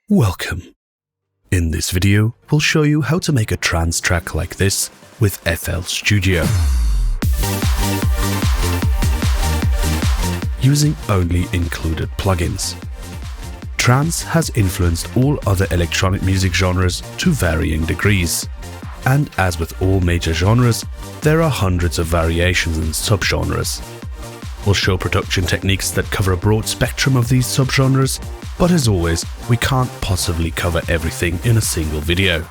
Welcome. In this video, we'll show you how to make a trance track like this with FL Studio. Using only included plugins. Trance has influenced all other electronic music genres to varying degrees. And as with all major genres, there are hundreds of variations and subgenres. We'll show production techniques that cover a broad spectrum of these subgenres, but as always, we can't possibly cover everything in a single video.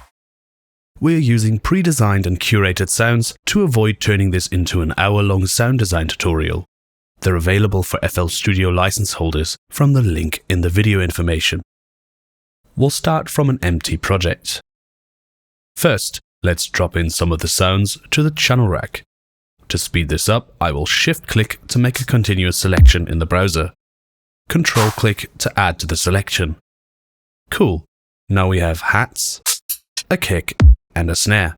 We're using pre-designed and curated sounds to avoid turning this into an hour-long sound design tutorial. They're available for FL Studio license holders from the link in the video information. We'll start from an empty project. First, let's drop in some of the sounds to the channel rack. To speed this up, I will shift-click to make a continuous selection in the browser. Control-click to add to the selection. Cool. Now we have hats, a kick, and a snare.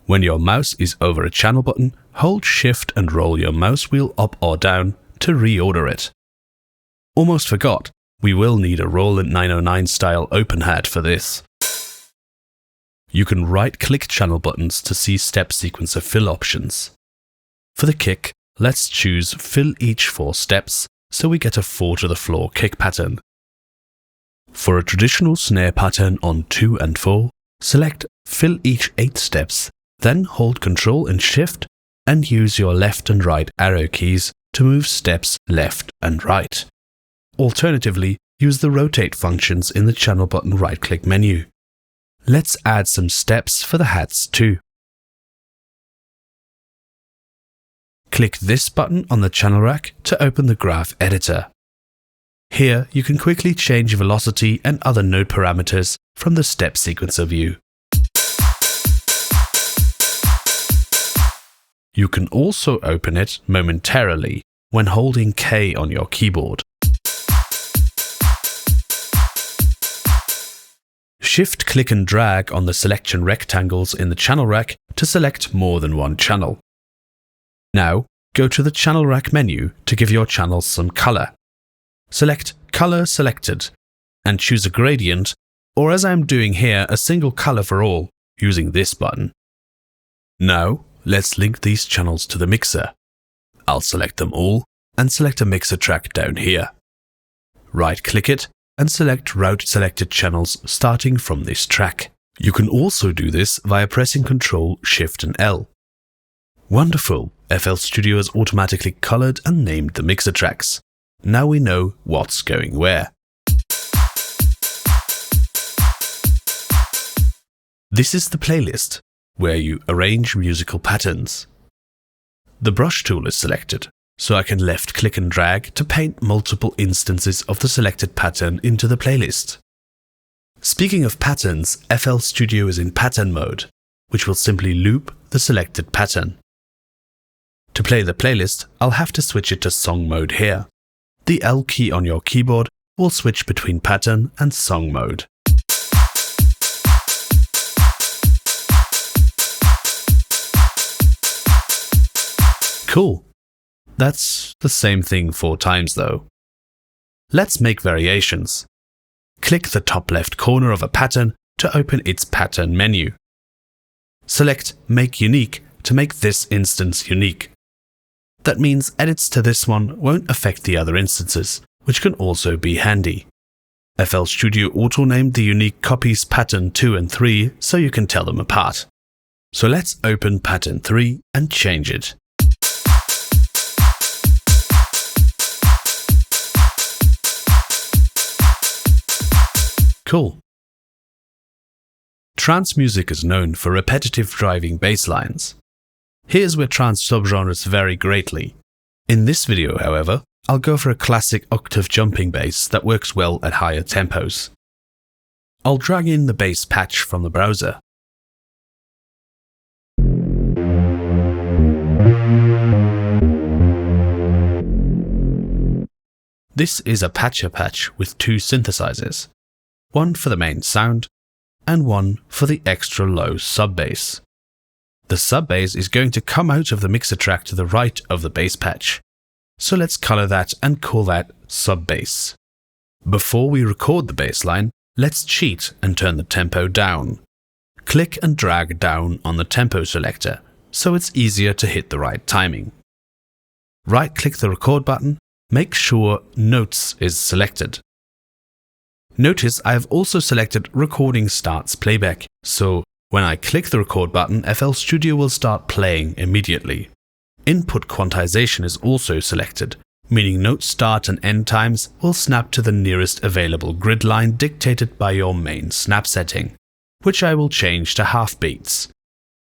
When your mouse is over a channel button, hold Shift and roll your mouse wheel up or down to reorder it. Almost forgot, we will need a Roland 909 style open hat for this. You can right-click channel buttons to see step sequencer fill options. For the kick, let's choose Fill each 4 steps so we get a 4 to the floor kick pattern. For a traditional snare pattern on 2 and 4, select Fill each 8 steps, then hold Ctrl and Shift and use your left and right arrow keys to move steps left and right. Alternatively, use the rotate functions in the channel button right-click menu. Let's add some steps for the hats too. Click this button on the channel rack to open the graph editor. Here you can quickly change velocity and other node parameters from the step sequencer view. You can also open it momentarily when holding K on your keyboard. Shift, click and drag on the selection rectangles in the channel rack to select more than one channel. Now, go to the channel rack menu to give your channels some color. Select Color Selected and choose a gradient, or as I'm doing here, a single color for all, using this button. Now, let's link these channels to the mixer. I'll select them all and select a mixer track down here. Right-click it and select Route Selected Channels starting from this track. You can also do this via pressing Ctrl, Shift and L. Wonderful! FL Studio has automatically colored and named the mixer tracks. Now we know what's going where. This is the playlist, where you arrange musical patterns. The brush tool is selected, so I can left-click and drag to paint multiple instances of the selected pattern into the playlist. Speaking of patterns, FL Studio is in pattern mode, which will simply loop the selected pattern. To play the playlist, I'll have to switch it to song mode here. The L key on your keyboard will switch between pattern and song mode. Cool. That's the same thing 4 times though. Let's make variations. Click the top left corner of a pattern to open its pattern menu. Select Make Unique to make this instance unique. That means edits to this one won't affect the other instances, which can also be handy. FL Studio auto-named the unique copies pattern 2 and 3 so you can tell them apart. So let's open pattern 3 and change it. Cool. Trance music is known for repetitive driving bass lines. Here's where trance subgenres vary greatly. In this video, however, I'll go for a classic octave jumping bass that works well at higher tempos. I'll drag in the bass patch from the browser. This is a patcher patch with 2 synthesizers, one for the main sound and one for the extra low sub-bass. The sub-bass is going to come out of the mixer track to the right of the bass patch. So let's color that and call that sub-bass. Before we record the bass line, Let's cheat and turn the tempo down. Click and drag down on the tempo selector, so it's easier to hit the right timing. Right-click the record button, make sure Notes is selected. Notice I have also selected Recording Starts Playback, so when I click the record button, FL Studio will start playing immediately. Input quantization is also selected, meaning note start and end times will snap to the nearest available grid line dictated by your main snap setting, which I will change to half beats.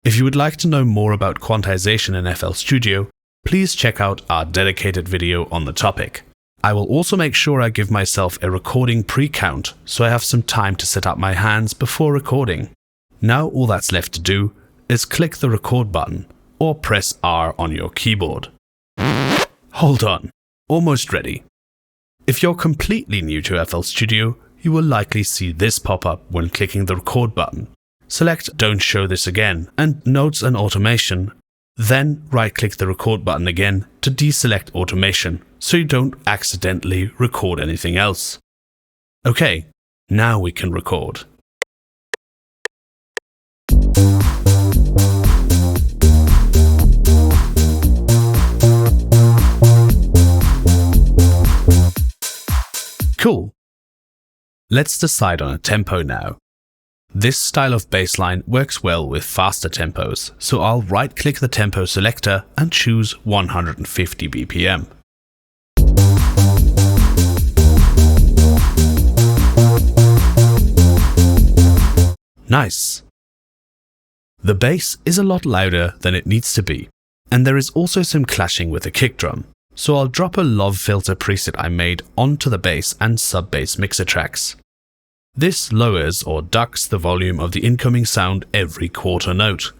If you would like to know more about quantization in FL Studio, please check out our dedicated video on the topic. I will also make sure I give myself a recording pre-count so I have some time to set up my hands before recording. Now all that's left to do is click the record button or press R on your keyboard. Hold on, almost ready. If you're completely new to FL Studio, you will likely see this pop up when clicking the record button. Select Don't Show This Again and Notes and Automation. Then right-click the record button again to deselect automation so you don't accidentally record anything else. Okay, now we can record. Cool. Let's decide on a tempo now. This style of bass line works well with faster tempos, so I'll right-click the tempo selector and choose 150 BPM. Nice! The bass is a lot louder than it needs to be, and there is also some clashing with the kick drum, so I'll drop a Love filter preset I made onto the bass and sub-bass mixer tracks. This lowers or ducks the volume of the incoming sound every quarter note.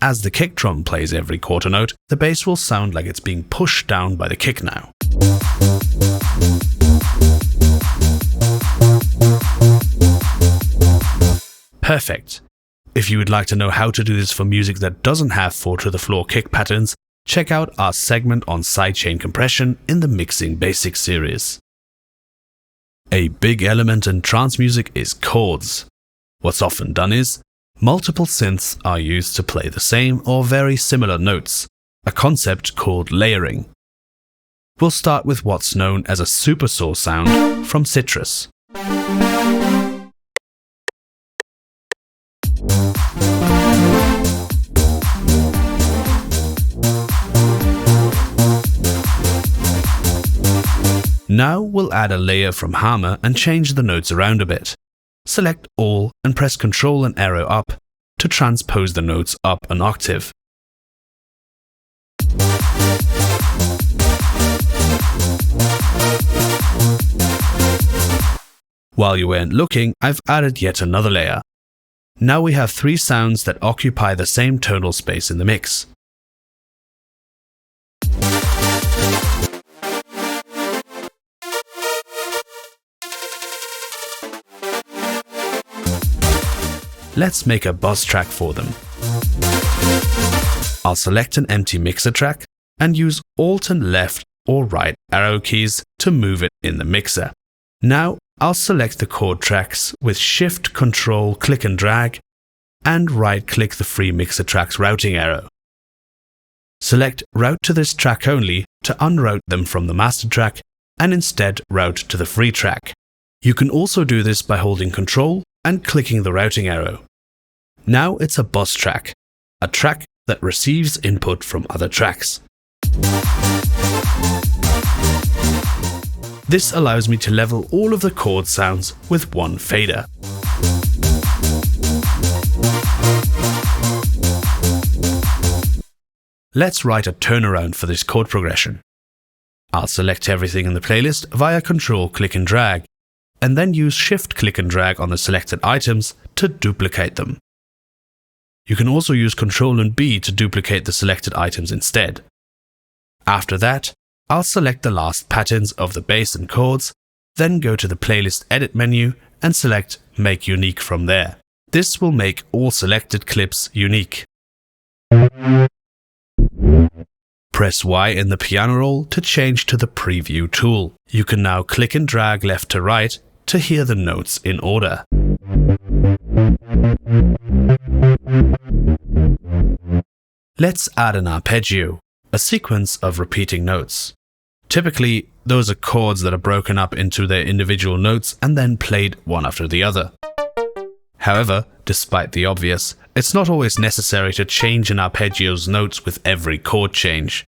As the kick drum plays every quarter note, the bass will sound like it's being pushed down by the kick now. Perfect. If you would like to know how to do this for music that doesn't have 4-to-the-floor kick patterns, check out our segment on sidechain compression in the Mixing Basics series. A big element in trance music is chords. What's often done is, multiple synths are used to play the same or very similar notes, a concept called layering. We'll start with what's known as a supersaw sound from Citrus. Now we'll add a layer from Hammer and change the notes around a bit. Select All and press Ctrl and arrow up to transpose the notes up an octave. While you weren't looking, I've added yet another layer. Now we have 3 sounds that occupy the same tonal space in the mix. Let's make a buzz track for them. I'll select an empty mixer track and use Alt and left or right arrow keys to move it in the mixer. Now I'll select the chord tracks with Shift, Control, click and drag, and right-click the free mixer track's routing arrow. Select Route to this track only to unroute them from the master track and instead route to the free track. You can also do this by holding Control and clicking the routing arrow. Now it's a buzz track, a track that receives input from other tracks. This allows me to level all of the chord sounds with one fader. Let's write a turnaround for this chord progression. I'll select everything in the playlist via Control, click and drag, and then use Shift, click and drag on the selected items to duplicate them. You can also use Ctrl and B to duplicate the selected items instead. After that, I'll select the last patterns of the bass and chords, then go to the playlist edit menu and select Make Unique from there. This will make all selected clips unique. Press Y in the piano roll to change to the preview tool. You can now click and drag left to right to hear the notes in order. Let's add an arpeggio, a sequence of repeating notes. Typically, those are chords that are broken up into their individual notes and then played one after the other. However, despite the obvious, it's not always necessary to change an arpeggio's notes with every chord change.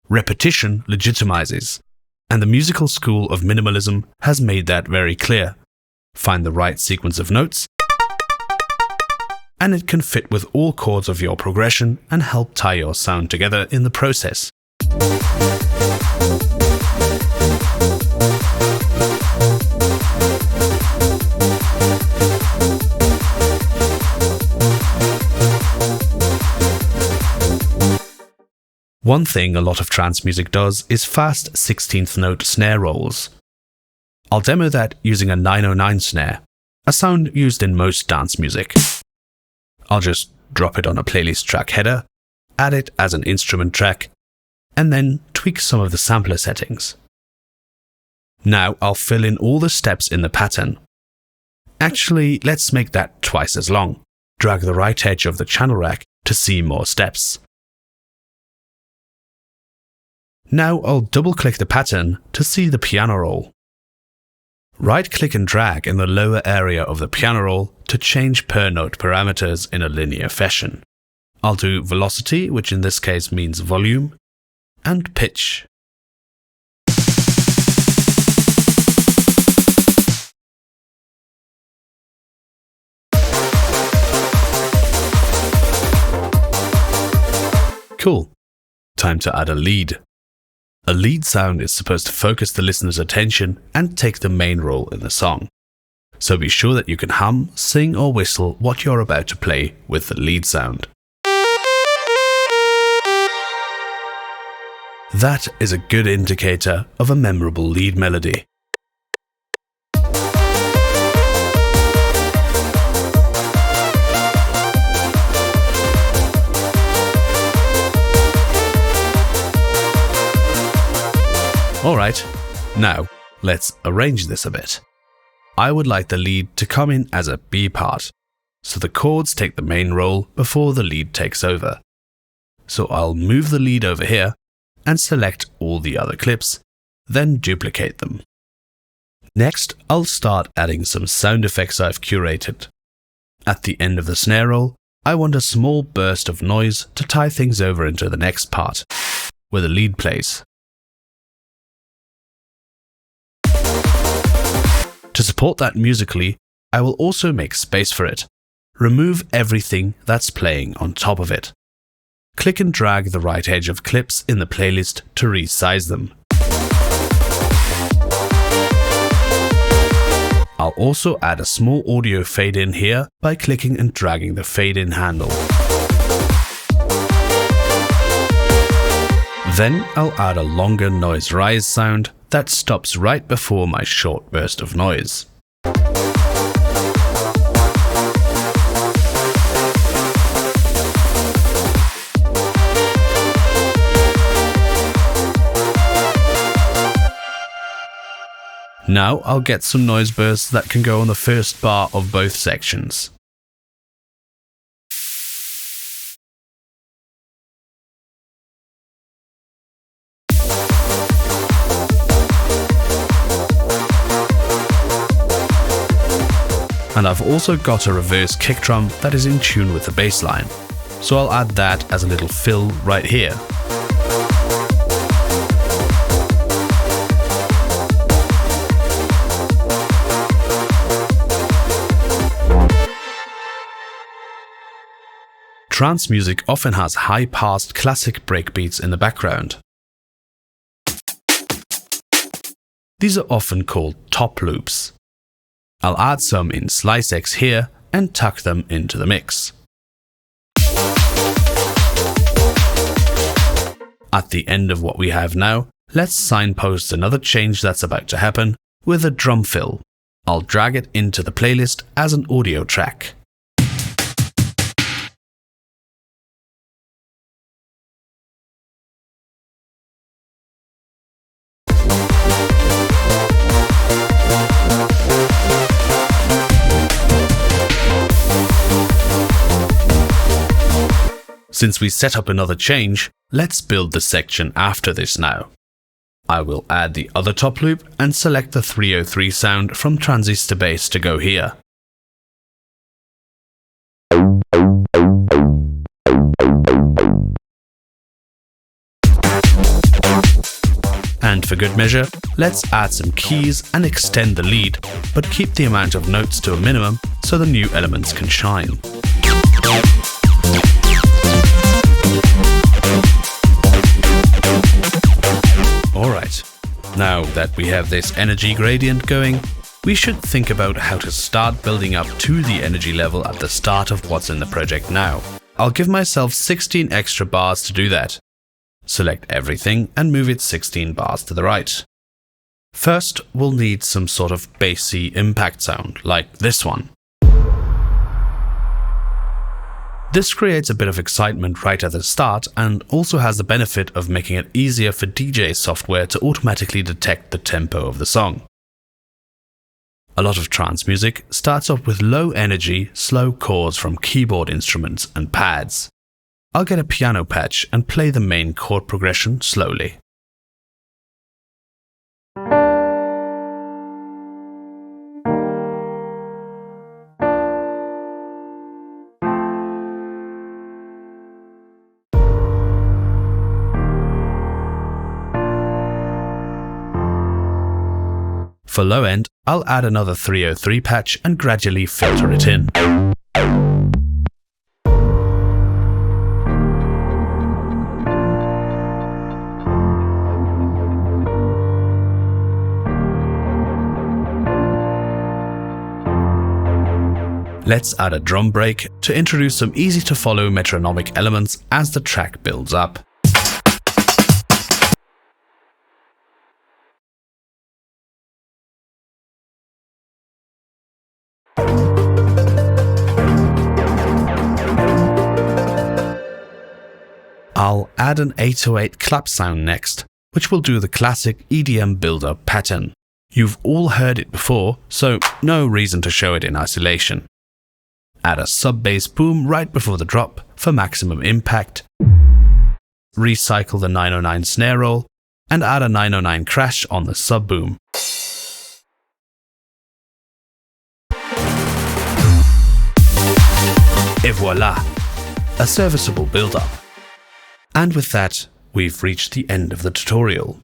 Repetition legitimizes, and the musical school of minimalism has made that very clear. Find the right sequence of notes, and it can fit with all chords of your progression and help tie your sound together in the process. One thing a lot of trance music does is fast 16th note snare rolls. I'll demo that using a 909 snare, a sound used in most dance music. I'll just drop it on a playlist track header, add it as an instrument track, and then tweak some of the sampler settings. Now I'll fill in all the steps in the pattern. Actually, let's make that twice as long. Drag the right edge of the channel rack to see more steps. Now I'll double-click the pattern to see the piano roll. Right-click and drag in the lower area of the piano roll to change per-note parameters in a linear fashion. I'll do velocity, which in this case means volume, and pitch. Cool. Time to add a lead. A lead sound is supposed to focus the listener's attention and take the main role in the song. So be sure that you can hum, sing or whistle what you're about to play with the lead sound. That is a good indicator of a memorable lead melody. Alright, now let's arrange this a bit. I would like the lead to come in as a B part, so the chords take the main role before the lead takes over. So I'll move the lead over here and select all the other clips, then duplicate them. Next, I'll start adding some sound effects I've curated. At the end of the snare roll, I want a small burst of noise to tie things over into the next part, where the lead plays. To support that musically, I will also make space for it. Remove everything that's playing on top of it. Click and drag the right edge of clips in the playlist to resize them. I'll also add a small audio fade-in here by clicking and dragging the fade-in handle. Then I'll add a longer noise rise sound that stops right before my short burst of noise. Now I'll get some noise bursts that can go on the first bar of both sections. And I've also got a reverse kick drum that is in tune with the bass line, so I'll add that as a little fill right here. Trance music often has high-passed classic breakbeats in the background. These are often called top loops. I'll add some in Slice X here and tuck them into the mix. At the end of what we have now, let's signpost another change that's about to happen with a drum fill. I'll drag it into the playlist as an audio track. Since we set up another change, let's build the section after this now. I will add the other top loop and select the 303 sound from Transistor bass to go here. And for good measure, let's add some keys and extend the lead, but keep the amount of notes to a minimum so the new elements can shine. Alright, now that we have this energy gradient going, we should think about how to start building up to the energy level at the start of what's in the project now. I'll give myself 16 extra bars to do that. Select everything and move it 16 bars to the right. First, we'll need some sort of bassy impact sound, like this one. This creates a bit of excitement right at the start and also has the benefit of making it easier for DJ software to automatically detect the tempo of the song. A lot of trance music starts off with low energy, slow chords from keyboard instruments and pads. I'll get a piano patch and play the main chord progression slowly. For low end, I'll add another 303 patch and gradually filter it in. Let's add a drum break to introduce some easy to follow metronomic elements as the track builds up. I'll add an 808 clap sound next, which will do the classic EDM build-up pattern. You've all heard it before, so no reason to show it in isolation. Add a sub-bass boom right before the drop for maximum impact. Recycle the 909 snare roll and add a 909 crash on the sub-boom. Et voila! A serviceable build-up. And with that, we've reached the end of the tutorial.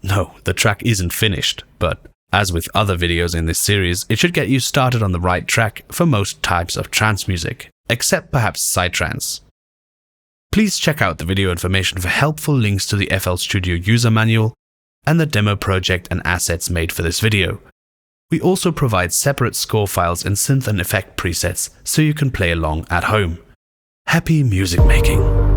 No, the track isn't finished, but as with other videos in this series, it should get you started on the right track for most types of trance music, except perhaps psytrance. Please check out the video information for helpful links to the FL Studio user manual and the demo project and assets made for this video. We also provide separate score files and synth and effect presets so you can play along at home. Happy music making!